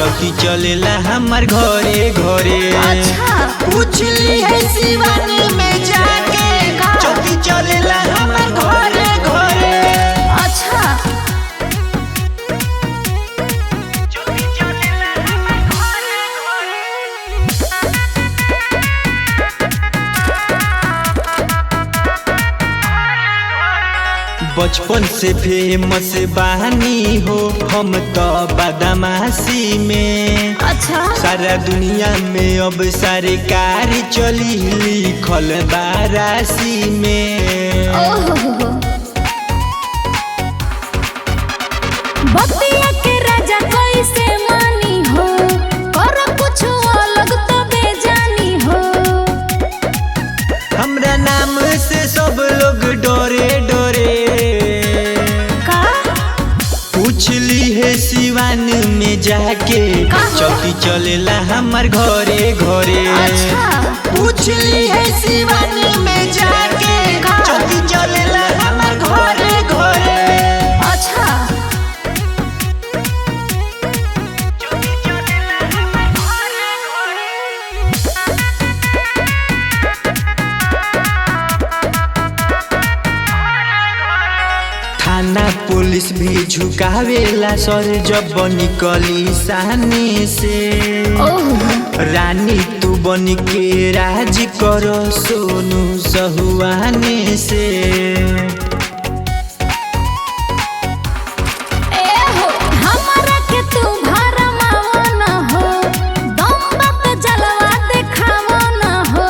चौकी चलेला हमार घरे घरे। अच्छा पूछली है सिवान में जाके चौकी चलेला हमार घरे घरे। अच्छा बचपन से फेमस बहानी हो हम तो बदमाशी में। अच्छा सारा दुनिया में अब सरकार चली लिखल बारासी में। ओहो बतिया के राजा कैसे मानी हो, कर कुछ अलग तो बेजानी हो। हमरा नाम से सब लोग डरे डरे। का पूछली है सिवान में जाके चौकी चलेला हमार घरे घरे। अच्छा पूछली है सिवान में जाके चौकी चलेला हमार घरे घरे। अच्छा थाना पुलिस भी झुकावेला सर जब निकली सामने से। ओहो रानी तू बन के राज करो सोनू सहुआने से। ए हो हमरा के तू भरमावा न हो, दम बात जलवा देखावा न हो।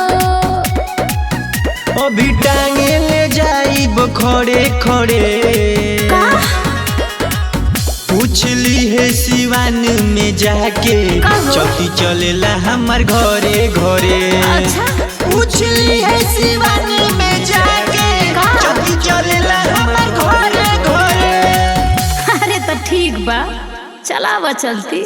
अभी टांगे ले जाइब खड़े खड़े। का पूछली है सिवान में जाके कहो? चौकी चलेला हमार घरे घरे। अच्छा पूछली है सिवान में जाके चौकी चलेला हमार घरे घरे। अरे तो ठीक बा, चलावा चलती।